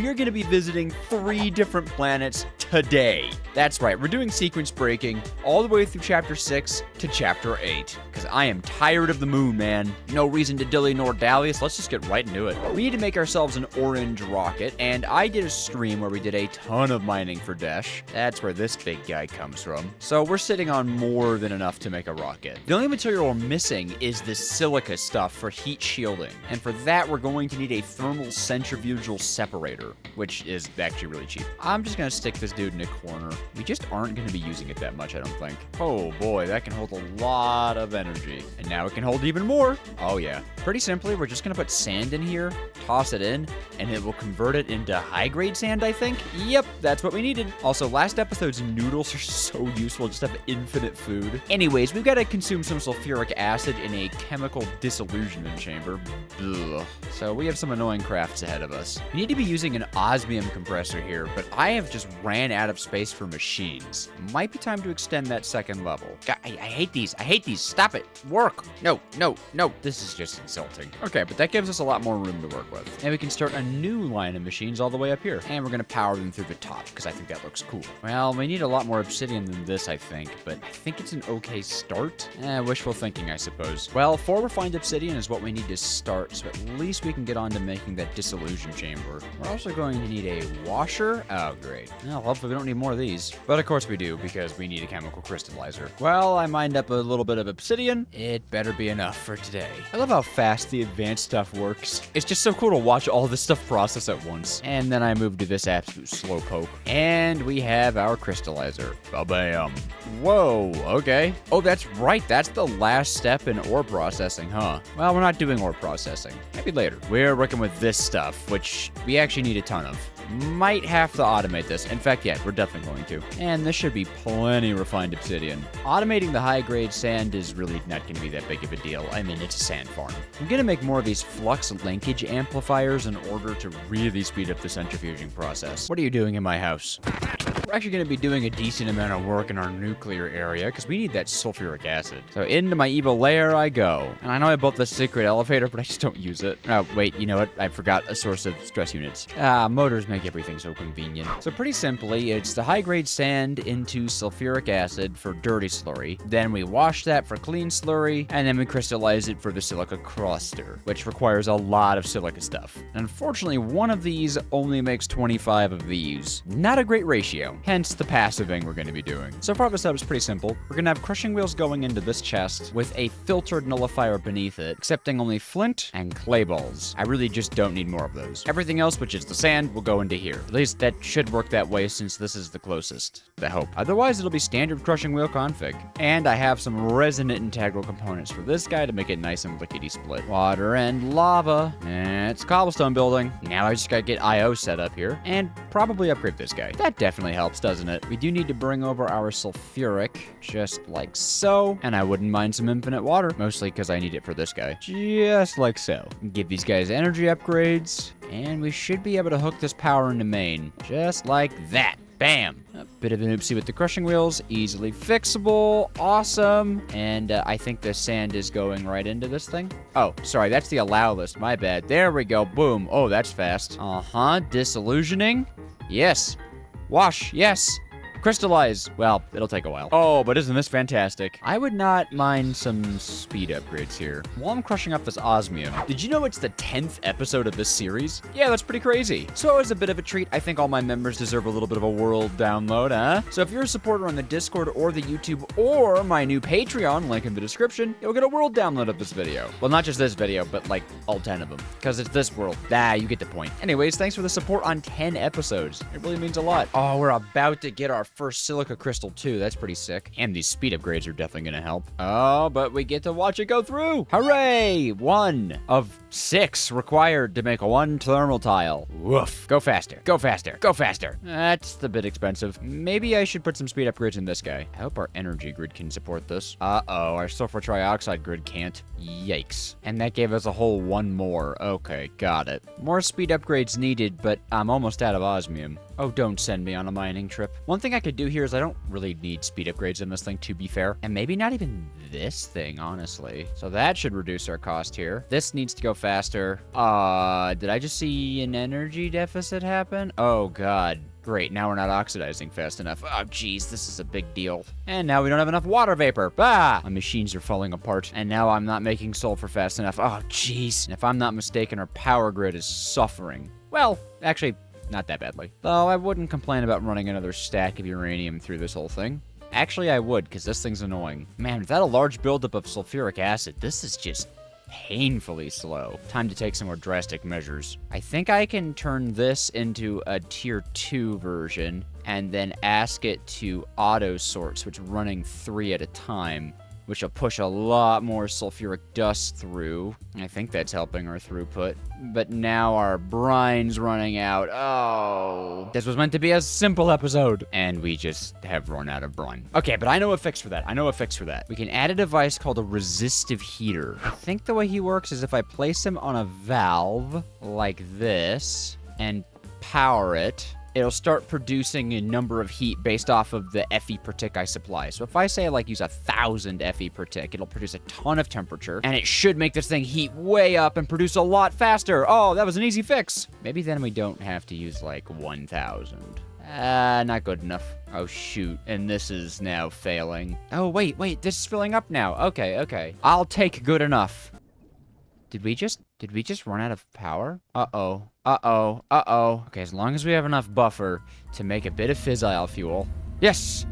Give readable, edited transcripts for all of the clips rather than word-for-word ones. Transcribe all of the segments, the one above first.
we are going to be visiting 3 different planets today. That's right, we're doing sequence breaking all the way through Chapter 6 to Chapter 8. Because I am tired of the moon, man. No reason to dilly nor dally, so let's just get right into it. We need to make ourselves an orange rocket, and I did a stream where we did a ton of mining for Desh. That's where this big guy comes from. So we're sitting on more than enough to make a rocket. The only material we're missing is this silica stuff for heat shielding. And for that, we're going to need a thermal centrifugal separator, which is actually really cheap. I'm just gonna stick this dude in a corner. We just aren't gonna be using it that much, I don't think. Oh boy, that can hold a lot of energy. And now it can hold even more. Oh yeah. Pretty simply, we're just gonna put sand in here, toss it in, and it will convert it into high-grade sand, I think. Yep, that's what we needed. Also, last episode's noodles are so useful, just have infinite food. Anyways, we've gotta consume some sulfuric acid in a chemical disillusionment chamber. Ugh. So we have some annoying crafts ahead of us. We need to be using an osmium compressor here, but I have just ran out of space for machines. Might be time to extend that second level. God, I hate these. I hate these. Stop it. Work. No, no, no. This is just insulting. Okay, but that gives us a lot more room to work with. And we can start a new line of machines all the way up here. And we're going to power them through the top, because I think that looks cool. Well, we need a lot more obsidian than this, I think, but I think it's an okay start. Wishful thinking, I suppose. Well, 4 refined obsidian is what we need to start, so at least we can get on to making that dissolution chamber. We're also going to need a washer. Oh, great. Well, hopefully we don't need more of these. But of course we do, because we need a chemical crystallizer. Well, I mined up a little bit of obsidian. It better be enough for today. I love how fast the advanced stuff works. It's just so cool to watch all this stuff process at once. And then I moved to this absolute slowpoke. And we have our crystallizer. Ba-bam. Whoa, okay. Oh, that's right. That's the last step in ore processing, huh? Well, we're not doing ore processing. Maybe later. We're working with this stuff, which we actually need a ton of. Might have to automate this. In fact, yeah, we're definitely going to. And this should be plenty refined obsidian. Automating the high-grade sand is really not going to be that big of a deal. I mean, it's a sand farm. I'm going to make more of these flux linkage amplifiers in order to really speed up the centrifuging process. What are you doing in my house? We're actually going to be doing a decent amount of work in our nuclear area because we need that sulfuric acid. So into my evil lair I go. And I know I built this secret elevator, but I just don't use it. Oh, wait, you know what? I forgot a source of stress units. Motors make everything so convenient. So pretty simply, it's the high-grade sand into sulfuric acid for dirty slurry. Then we wash that for clean slurry, and then we crystallize it for the silica cluster, which requires a lot of silica stuff. Unfortunately, one of these only makes 25 of these. Not a great ratio. Hence the passiving we're going to be doing. So far the setup is pretty simple. We're going to have crushing wheels going into this chest with a filtered nullifier beneath it, accepting only flint and clay balls. I really just don't need more of those. Everything else, which is the sand, will go into here. At least that should work that way since this is the closest. I hope. Otherwise, it'll be standard crushing wheel config. And I have some resonant integral components for this guy to make it nice and lickety split. Water and lava. And it's cobblestone building. Now I just gotta get IO set up here and probably upgrade this guy. That definitely helps, doesn't it? We do need to bring over our sulfuric, just like so. And I wouldn't mind some infinite water, mostly because I need it for this guy. Just like so. Give these guys energy upgrades, and we should be able to hook this power into main, just like that. Bam! A bit of an oopsie with the crushing wheels, easily fixable, awesome. And I think the sand is going right into this thing. Oh, sorry, that's the allow list, my bad. There we go, boom. Oh, that's fast. Disillusioning. Yes. Wash, yes. Crystallize. Well, it'll take a while. Oh, but isn't this fantastic? I would not mind some speed upgrades here. While I'm crushing up this osmium, did you know it's the 10th episode of this series? Yeah, that's pretty crazy. So it was a bit of a treat. I think all my members deserve a little bit of a world download, huh? So if you're a supporter on the Discord or the YouTube or my new Patreon, link in the description, you'll get a world download of this video. Well, not just this video, but like all 10 of them. Because it's this world. You get the point. Anyways, thanks for the support on 10 episodes. It really means a lot. Oh, we're about to get our first silica crystal too. That's pretty sick. And these speed upgrades are definitely gonna help. Oh, but we get to watch it go through. Hooray! 1 of 6 required to make 1 thermal tile. Woof. Go faster. Go faster. Go faster. That's a bit expensive. Maybe I should put some speed upgrades in this guy. I hope our energy grid can support this. Uh-oh, our sulfur trioxide grid can't. Yikes. And that gave us a whole 1 more. Okay, got it. More speed upgrades needed, but I'm almost out of osmium. Oh, don't send me on a mining trip. One thing I could do here is I don't really need speed upgrades in this thing, to be fair. And maybe not even this thing, honestly. So that should reduce our cost here. This needs to go faster. Did I just see an energy deficit happen? Oh, God. Great, now we're not oxidizing fast enough. Oh, geez, this is a big deal. And now we don't have enough water vapor. Ah! My machines are falling apart. And now I'm not making sulfur fast enough. Oh, geez. And if I'm not mistaken, our power grid is suffering. Well, actually, not that badly. Though I wouldn't complain about running another stack of uranium through this whole thing. Actually, I would, because this thing's annoying. Man, without a large buildup of sulfuric acid, this is just painfully slow. Time to take some more drastic measures. I think I can turn this into a tier 2 version and then ask it to auto sort, so it's running 3 at a time, which will push a lot more sulfuric dust through. I think that's helping our throughput. But now our brine's running out. Oh, this was meant to be a simple episode. And we just have run out of brine. Okay, but I know a fix for that. We can add a device called a resistive heater. I think the way he works is if I place him on a valve like this and power it, it'll start producing a number of heat based off of the Fe per tick I supply. So if I say like use 1,000 Fe per tick, it'll produce a ton of temperature, and it should make this thing heat way up and produce a lot faster. Oh, that was an easy fix. Maybe then we don't have to use like 1,000. Not good enough. Oh, shoot. And this is now failing. Oh, wait, this is filling up now. Okay. I'll take good enough. Did we just run out of power? Uh-oh. Okay, as long as we have enough buffer to make a bit of fissile fuel. Yes.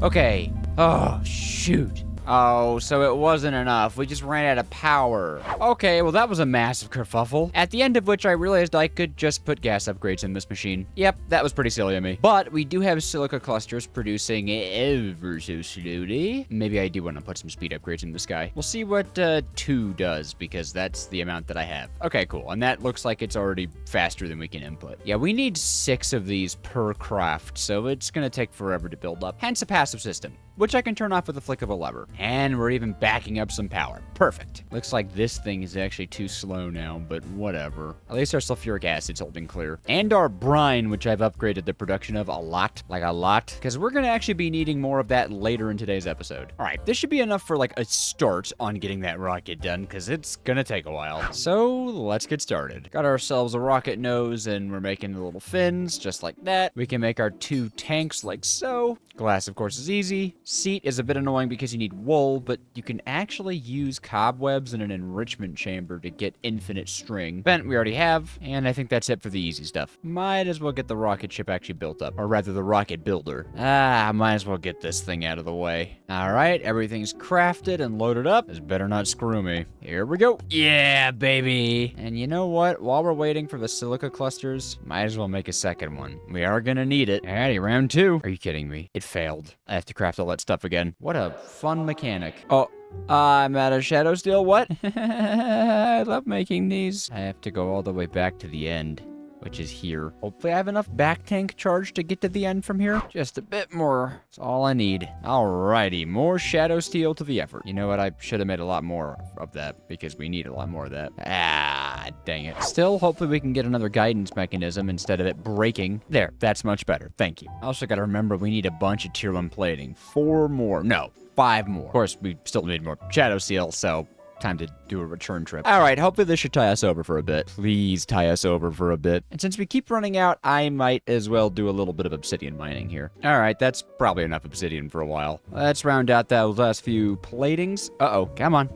Okay. Oh, shoot. Oh, so it wasn't enough. We just ran out of power. Okay, well, that was a massive kerfuffle. At the end of which I realized I could just put gas upgrades in this machine. Yep, that was pretty silly of me. But we do have silica clusters producing ever so slowly. Maybe I do want to put some speed upgrades in this guy. We'll see what 2 does, because that's the amount that I have. Okay, cool. And that looks like it's already faster than we can input. Yeah, we need 6 of these per craft, so it's going to take forever to build up. Hence a passive system, which I can turn off with a flick of a lever. And we're even backing up some power. Perfect. Looks like this thing is actually too slow now, but whatever. At least our sulfuric acid's holding clear. And our brine, which I've upgraded the production of a lot, because we're going to actually be needing more of that later in today's episode. All right, this should be enough for like a start on getting that rocket done, because it's going to take a while. So let's get started. Got ourselves a rocket nose, and we're making the little fins just like that. We can make our 2 tanks like so. Glass, of course, is easy. Seat is a bit annoying because you need wool, but you can actually use cobwebs and an enrichment chamber to get infinite string. Vent we already have, and I think that's it for the easy stuff. Might as well get the rocket ship actually built up, or rather the rocket builder. Might as well get this thing out of the way. All right, everything's crafted and loaded up. This better not screw me. Here we go. Yeah, baby. And you know what? While we're waiting for the silica clusters, might as well make a second one. We are gonna need it. Alrighty, round 2. Are you kidding me? It failed. I have to craft all that stuff again. What a fun mechanic. Oh, I'm out of shadow steel. What? I love making these. I have to go all the way back to the end, which is here. Hopefully I have enough back tank charge to get to the end from here. Just a bit more. That's all I need. Alrighty, more shadow steel to the effort. You know what? I should have made a lot more of that, because we need a lot more of that. Dang it. Still, hopefully we can get another guidance mechanism instead of it breaking. There, that's much better. Thank you. I also gotta remember we need a bunch of tier 1 plating. 4 more. No, 5 more. Of course, we still need more shadow steel, so time to do a return trip. All right, hopefully this should tie us over for a bit. Please tie us over for a bit. And since we keep running out, I might as well do a little bit of obsidian mining here. All right, that's probably enough obsidian for a while. Let's round out those last few platings. Uh-oh, come on.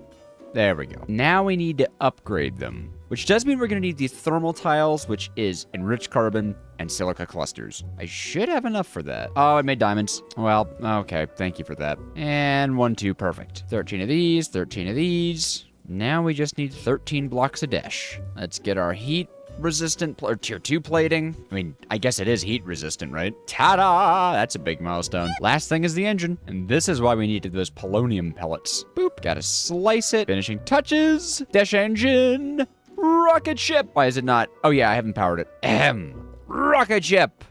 There we go. Now we need to upgrade them, which does mean we're going to need these thermal tiles, which is enriched carbon and silica clusters. I should have enough for that. Oh, I made diamonds. Well, okay, thank you for that. And 1, 2, perfect. 13 of these, 13 of these. Now we just need 13 blocks of dash. Let's get our heat resistant or tier 2 plating. I mean, I guess it is heat resistant, right? Ta-da! That's a big milestone. Last thing is the engine, and this is why we needed those polonium pellets. Boop, gotta slice it. Finishing touches. Dash engine. Rocket ship. Why is it not? Oh yeah, I haven't powered it. Ahem. Rocket ship.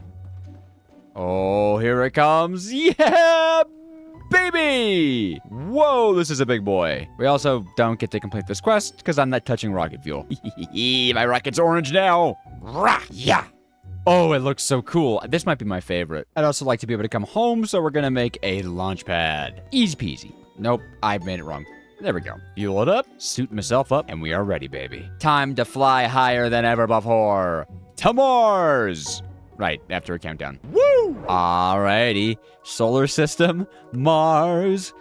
Oh, here it comes. Yeah, baby! Whoa, this is a big boy. We also don't get to complete this quest because I'm not touching rocket fuel. My rocket's orange now. Rah, yeah. Oh, it looks so cool. This might be my favorite. I'd also like to be able to come home, so we're gonna make a launch pad. Easy peasy. Nope, I made it wrong. There we go. Fuel it up, suit myself up, and we are ready, baby. Time to fly higher than ever before. To Mars! Right, after a countdown. Woo! Alrighty. Solar system, Mars.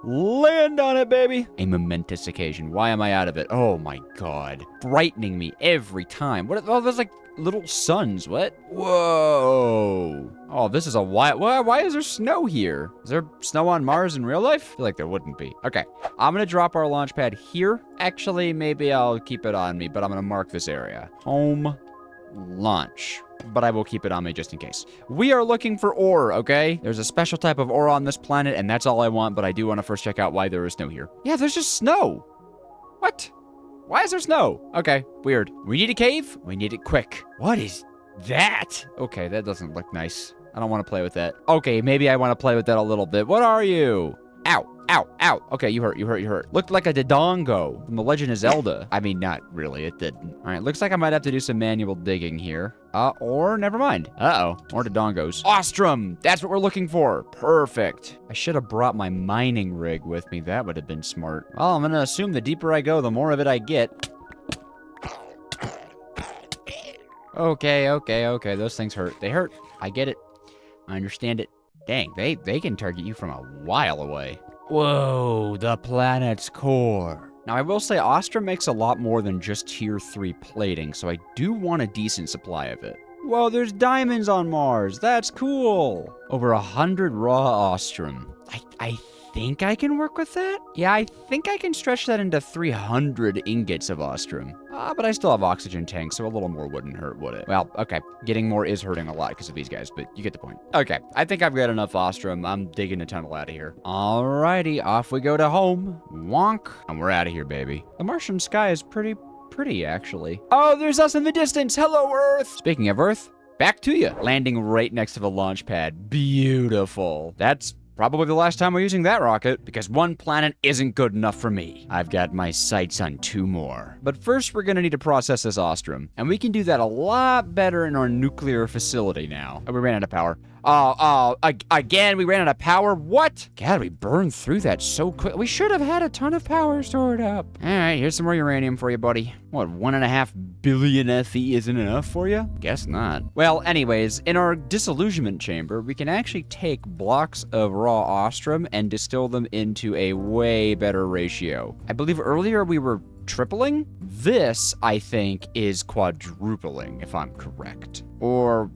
Land on it, baby. A momentous occasion. Why am I out of it? Oh my god. Brightening me every time. What? Oh, there's like little suns. What? Whoa. Oh, this is a wild... Why is there snow here? Is there snow on Mars in real life? I feel like there wouldn't be. Okay. I'm going to drop our launch pad here. Actually, maybe I'll keep it on me, but I'm going to mark this area. Home launch. But I will keep it on me just in case. We are looking for ore, okay? There's a special type of ore on this planet, and that's all I want, but I do want to first check out why there is snow here. Yeah, there's just snow. What? Why is there snow? Okay, weird. We need a cave? We need it quick. What is that? Okay, that doesn't look nice. I don't want to play with that. Okay, maybe I want to play with that a little bit. What are you? Ow, ow, ow. Okay, you hurt. Looked like a Dodongo from The Legend of Zelda. I mean, not really, it didn't. All right, looks like I might have to do some manual digging here. Or never mind. Uh-oh, more Dodongos. Ostrom, that's what we're looking for. Perfect. I should have brought my mining rig with me. That would have been smart. Well, I'm gonna assume the deeper I go, the more of it I get. Okay. Those things hurt. They hurt. I get it. I understand it. Dang, they can target you from a while away. Whoa, the planet's core. Now, I will say Ostrom makes a lot more than just tier 3 plating, so I do want a decent supply of it. Whoa, there's diamonds on Mars. That's cool. Over 100 raw Ostrom. I think I can work with that? Yeah, I think I can stretch that into 300 ingots of Ostrom. But I still have oxygen tanks, so a little more wouldn't hurt, would it? Well, okay. Getting more is hurting a lot because of these guys, but you get the point. Okay, I think I've got enough Ostrom. I'm digging a tunnel out of here. Alrighty, off we go to home. Wonk. And we're out of here, baby. The Martian sky is pretty, actually. Oh, there's us in the distance. Hello, Earth. Speaking of Earth, back to you. Landing right next to the launch pad. Beautiful. That's probably the last time we're using that rocket, because one planet isn't good enough for me. I've got my sights on 2 more. But first, we're gonna need to process this Ostrom, and we can do that a lot better in our nuclear facility now. Oh, we ran out of power. Again, we ran out of power? What? God, we burned through that so quick. We should have had a ton of power stored up. All right, here's some more uranium for you, buddy. What, 1.5 billion FE isn't enough for you? Guess not. Well, anyways, in our disillusionment chamber, we can actually take blocks of raw Ostrom and distill them into a way better ratio. I believe earlier we were tripling. This, I think, is quadrupling, if I'm correct. Or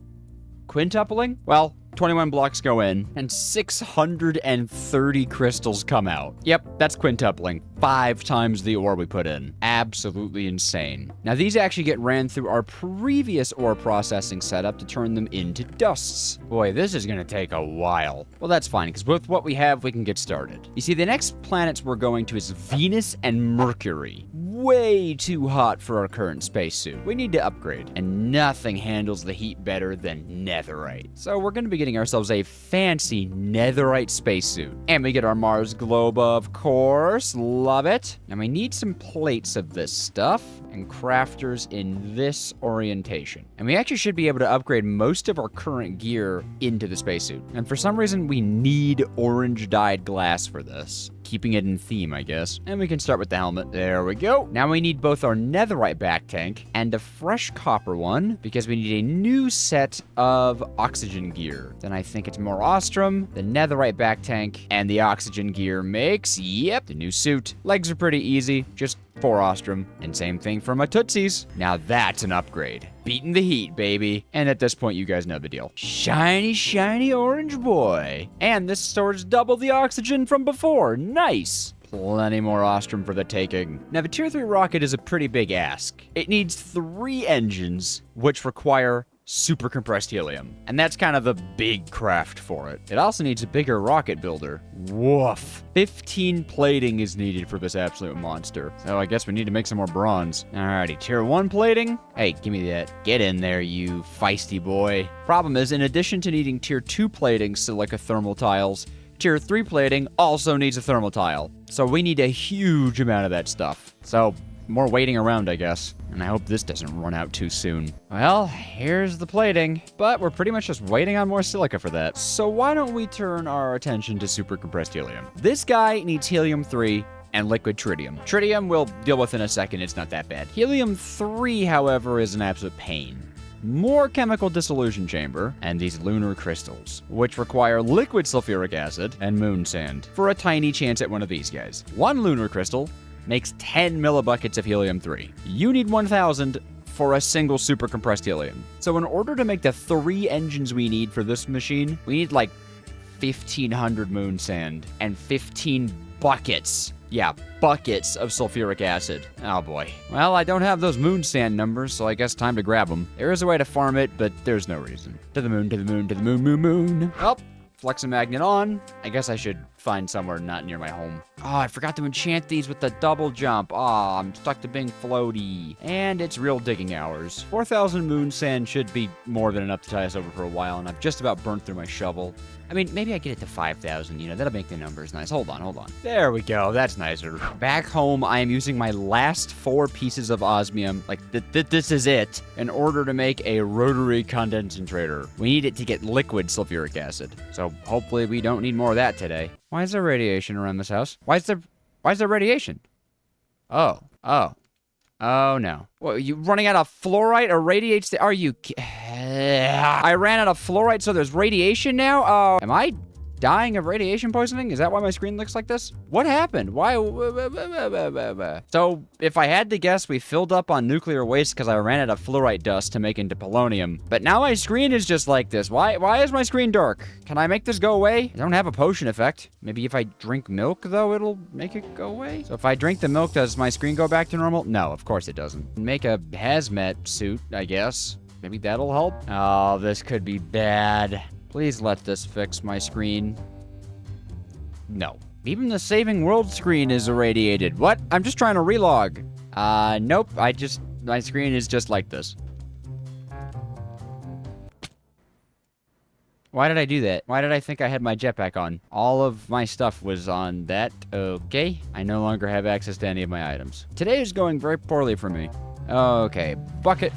quintupling? Well, 21 blocks go in, and 630 crystals come out. Yep, that's quintupling. 5 times the ore we put in. Absolutely insane. Now, these actually get ran through our previous ore processing setup to turn them into dusts. Boy, this is gonna take a while. Well, that's fine, because with what we have, we can get started. You see, the next planets we're going to is Venus and Mercury. Way too hot for our current spacesuit. We need to upgrade, and nothing handles the heat better than netherite. So we're gonna be getting ourselves a fancy netherite spacesuit. And we get our Mars globe, of course. Love it. And we need some plates of this stuff and crafters in this orientation. And we actually should be able to upgrade most of our current gear into the spacesuit. And for some reason, we need orange dyed glass for this. Keeping it in theme, I guess. And we can start with the helmet. There we go. Now we need both our netherite back tank and a fresh copper one, because we need a new set of oxygen gear. Then I think it's more Ostrom, the netherite back tank, and the oxygen gear makes, yep, the new suit. Legs are pretty easy, just 4 Ostrom, and same thing for my Tootsies. Now that's an upgrade. Beating the heat, baby. And at this point, you guys know the deal. Shiny, shiny orange boy. And this stores double the oxygen from before. Nice. Plenty more Ostrom for the taking. Now, the Tier 3 rocket is a pretty big ask. It needs 3 engines, which require super compressed helium. And that's kind of the big craft for it. It also needs a bigger rocket builder. Woof. 15 plating is needed for this absolute monster. So I guess we need to make some more bronze. Alrighty, Tier 1 plating. Hey, give me that. Get in there, you feisty boy. Problem is, in addition to needing Tier 2 plating, silica thermal tiles, Tier 3 plating also needs a thermal tile. So we need a huge amount of that stuff. So more waiting around, I guess. And I hope this doesn't run out too soon. Well, here's the plating, but we're pretty much just waiting on more silica for that. So why don't we turn our attention to super compressed helium? This guy needs helium 3 and liquid tritium. Tritium we'll deal with in a second, it's not that bad. Helium-3, however, is an absolute pain. More chemical dissolution chamber, and these lunar crystals, which require liquid sulfuric acid and moon sand for a tiny chance at one of these guys. One lunar crystal makes 10 millibuckets of helium-3. You need 1,000 for a single super compressed helium. So in order to make the 3 engines we need for this machine, we need like 1,500 moon sand and 15 buckets. Yeah, buckets of sulfuric acid. Oh boy. Well, I don't have those moon sand numbers, so I guess time to grab them. There is a way to farm it, but there's no reason. To the moon, to the moon, to the moon, moon, moon. Oh, flex a magnet on. I guess I should find somewhere not near my home. Oh, I forgot to enchant these with the double jump. Oh, I'm stuck to being floaty. And it's real digging hours. 4,000 moon sand should be more than enough to tie us over for a while, and I've just about burnt through my shovel. I mean, maybe I get it to 5,000, you know, that'll make the numbers nice. Hold on. There we go, that's nicer. Back home, I am using my last 4 pieces of osmium, like, this is it, in order to make a rotary condensator. We need it to get liquid sulfuric acid, so hopefully we don't need more of that today. Why is there radiation around this house? Why is there radiation? Oh no. What, are you running out of fluorite or radiates? Are you... I ran out of fluorite, so there's radiation now? Oh, am I dying of radiation poisoning? Is that why my screen looks like this? What happened? Why? So, if I had to guess, we filled up on nuclear waste because I ran out of fluorite dust to make into polonium. But now my screen is just like this. Why is my screen dark? Can I make this go away? I don't have a potion effect. Maybe if I drink milk, though, it'll make it go away? So if I drink the milk, does my screen go back to normal? No, of course it doesn't. Make a hazmat suit, I guess. Maybe that'll help? Oh, this could be bad. Please let this fix my screen. No. Even the saving world screen is irradiated. What? I'm just trying to relog. Nope. My screen is just like this. Why did I do that? Why did I think I had my jetpack on? All of my stuff was on that. Okay. I no longer have access to any of my items. Today is going very poorly for me. Okay. Bucket.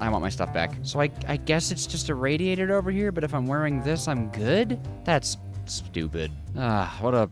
I want my stuff back. So I guess it's just irradiated over here, but if I'm wearing this, I'm good? That's stupid. What a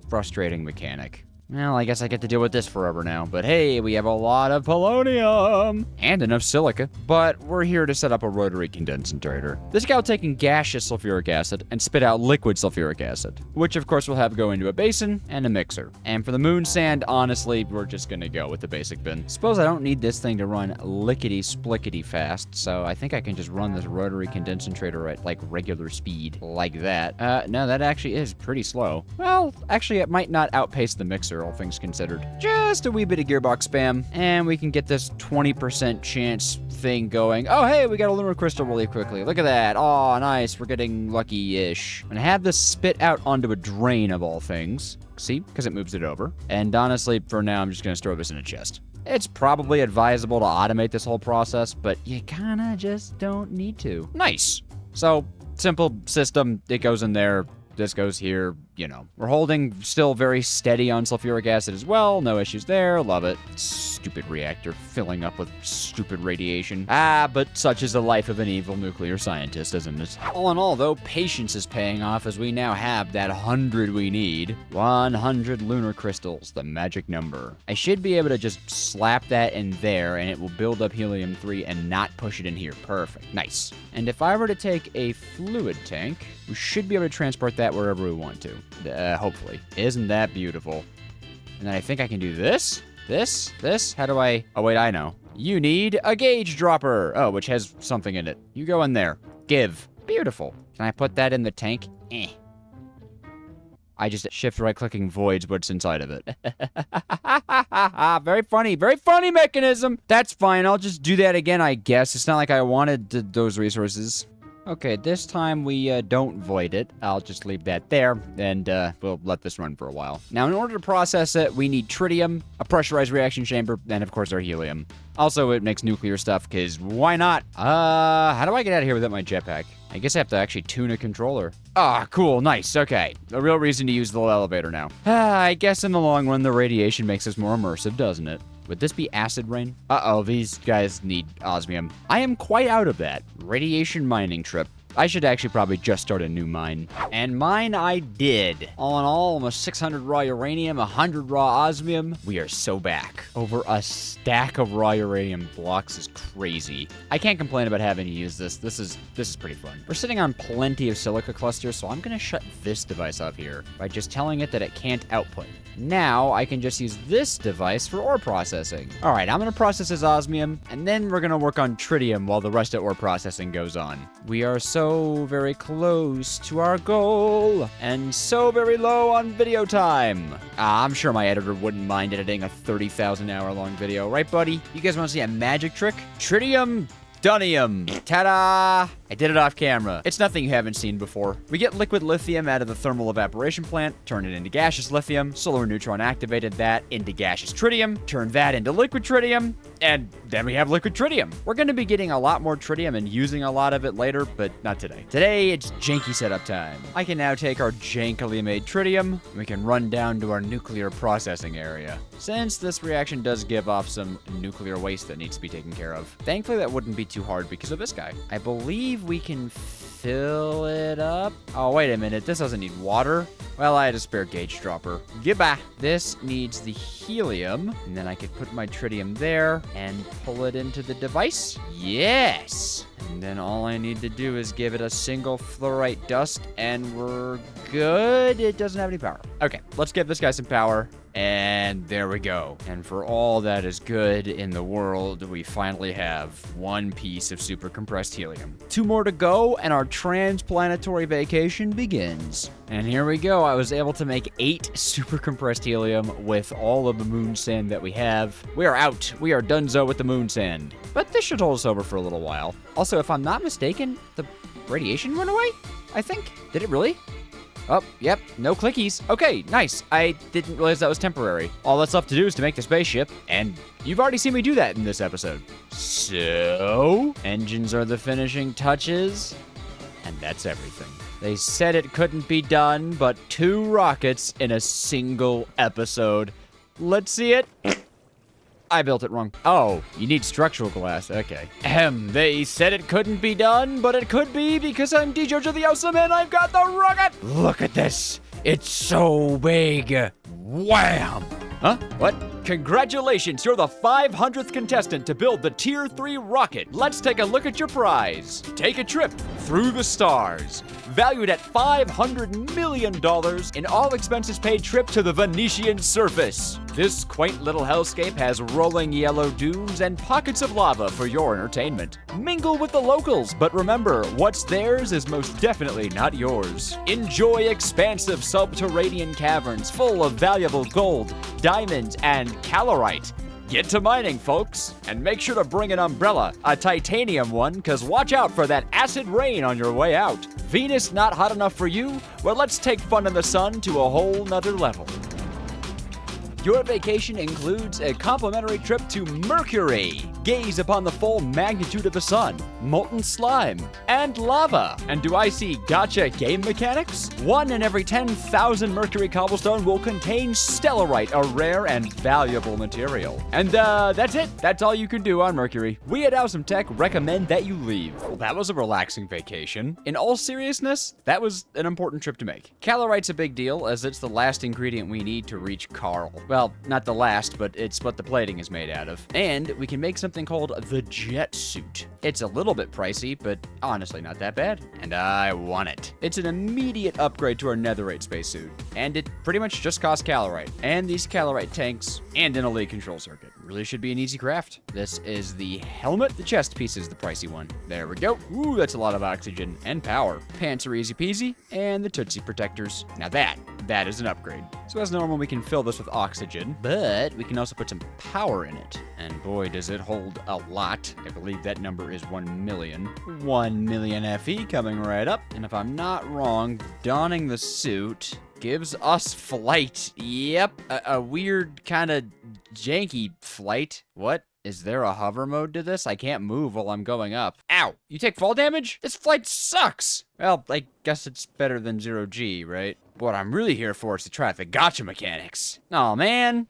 frustrating mechanic. Well, I guess I get to deal with this forever now. But hey, we have a lot of polonium and enough silica. But we're here to set up a rotary condensator. This guy will take in gaseous sulfuric acid and spit out liquid sulfuric acid, which of course we'll have go into a basin and a mixer. And for the moon sand, honestly, we're just gonna go with the basic bin. Suppose I don't need this thing to run lickety-splickety fast, so I think I can just run this rotary condensator at like regular speed, like that. No, that actually is pretty slow. Well, actually it might not outpace the mixer, all things considered. Just a wee bit of gearbox spam, and we can get this 20% chance thing going. Oh, hey, we got a lunar crystal really quickly. Look at that. Oh, nice. We're getting lucky-ish. I'm gonna have this spit out onto a drain of all things. See? Because it moves it over. And honestly, for now, I'm just gonna throw this in a chest. It's probably advisable to automate this whole process, but you kinda just don't need to. Nice. So, simple system. It goes in there. This goes here, you know. We're holding still very steady on sulfuric acid as well. No issues there. Love it. Stupid reactor filling up with stupid radiation. But such is the life of an evil nuclear scientist, isn't it? All in all, though, patience is paying off as we now have that 100 we need. 100 lunar crystals, the magic number. I should be able to just slap that in there and it will build up helium-3 and not push it in here. Perfect. Nice. And if I were to take a fluid tank, we should be able to transport that wherever we want to. Hopefully. Isn't that beautiful? And then I think I can do this? This? How do I... Oh, wait, I know. You need a gauge dropper. Oh, which has something in it. You go in there. Give. Beautiful. Can I put that in the tank? I just shift right-clicking voids what's inside of it. Very funny Mekanism. That's fine. I'll just do that again, I guess. It's not like I wanted those resources. Okay, this time we don't void it. I'll just leave that there, and we'll let this run for a while. Now, in order to process it, we need tritium, a pressurized reaction chamber, and of course our helium. Also, it makes nuclear stuff, because why not? How do I get out of here without my jetpack? I guess I have to actually tune a controller. Cool, nice, okay. A real reason to use the elevator now. I guess in the long run, the radiation makes us more immersive, doesn't it? Would this be acid rain? Uh-oh, these guys need osmium. I am quite out of that. Radiation mining trip. I should actually probably just start a new mine. And mine I did. All in all, almost 600 raw uranium, 100 raw osmium. We are so back. Over a stack of raw uranium blocks is crazy. I can't complain about having to use this. This is pretty fun. We're sitting on plenty of silica clusters, so I'm gonna shut this device off here by just telling it that it can't output. Now I can just use this device for ore processing. All right, I'm gonna process this osmium, and then we're gonna work on tritium while the rest of ore processing goes on. We are so very close to our goal, and so very low on video time. I'm sure my editor wouldn't mind editing a 30,000 hour long video, right, buddy? You guys wanna see a magic trick? Tritium Dunium. Ta-da! I did it off camera. It's nothing you haven't seen before. We get liquid lithium out of the thermal evaporation plant, turn it into gaseous lithium, solar neutron activated that into gaseous tritium, turn that into liquid tritium, and then we have liquid tritium. We're going to be getting a lot more tritium and using a lot of it later, but not today. Today, it's janky setup time. I can now take our jankily made tritium, and we can run down to our nuclear processing area. Since this reaction does give off some nuclear waste that needs to be taken care of. Thankfully, that wouldn't be too hard because of this guy. I believe we can fill it up. Oh, wait a minute. This doesn't need water. Well, I had a spare gauge dropper. Goodbye. This needs the helium, and then I could put my tritium there and pull it into the device. Yes. And then all I need to do is give it a single fluorite dust, and we're good. It doesn't have any power. Okay, let's give this guy some power. And there we go. And for all that is good in the world, we finally have one piece of super compressed helium. 2 more to go, and our transplanetary vacation begins. And here we go. I was able to make 8 super compressed helium with all of the moon sand that we have. We are out. We are donezo with the moon sand. But this should hold us over for a little while. Also, if I'm not mistaken, the radiation went away, I think. Did it really? Oh, yep, no clickies. Okay, nice. I didn't realize that was temporary. All that's left to do is to make the spaceship, and you've already seen me do that in this episode. So, engines are the finishing touches, and that's everything. They said it couldn't be done, but 2 rockets in a single episode. Let's see it. I built it wrong. Oh, you need structural glass. Okay. They said it couldn't be done, but it could be because I'm Dejojotheawsome and I've got the rocket. Look at this. It's so big. Wham! Huh? What? Congratulations, you're the 500th contestant to build the Tier 3 rocket. Let's take a look at your prize. Take a trip through the stars. Valued at $500 million, an all-expenses-paid trip to the Venetian surface. This quaint little hellscape has rolling yellow dunes and pockets of lava for your entertainment. Mingle with the locals, but remember, what's theirs is most definitely not yours. Enjoy expansive subterranean caverns full of valuable gold, diamonds, and calorite. Get to mining, folks, and make sure to bring an umbrella, a titanium one, cause watch out for that acid rain on your way out. Venus not hot enough for you? Well, let's take fun in the sun to a whole nother level. Your vacation includes a complimentary trip to Mercury. Gaze upon the full magnitude of the sun, molten slime, and lava. And do I see gotcha game mechanics? 1 in every 10,000 Mercury cobblestone will contain stellarite, a rare and valuable material. And that's it. That's all you can do on Mercury. We at Awesome Tech recommend that you leave. Well, that was a relaxing vacation. In all seriousness, that was an important trip to make. Calorite's a big deal, as it's the last ingredient we need to reach Carl. Well, not the last, but it's what the plating is made out of. And we can make something called the jet suit. It's a little bit pricey, but honestly not that bad. And I want it. It's an immediate upgrade to our netherite spacesuit. And it pretty much just costs calorite. And these calorite tanks, and an elite control circuit. Really should be an easy craft. This is the helmet. The chest piece is the pricey one. There we go. Ooh, that's a lot of oxygen and power. Pants are easy peasy. And the Tootsie protectors. Now that is an upgrade. So as normal, we can fill this with oxygen, but we can also put some power in it. And boy, does it hold a lot. I believe that number is 1 million. 1 million FE coming right up. And if I'm not wrong, donning the suit gives us flight. Yep, a weird kind of janky flight. What? Is there a hover mode to this? I can't move while I'm going up. Ow! You take fall damage? This flight sucks! Well, I guess it's better than 0G, right? What I'm really here for is to try the gotcha mechanics. Aw, man.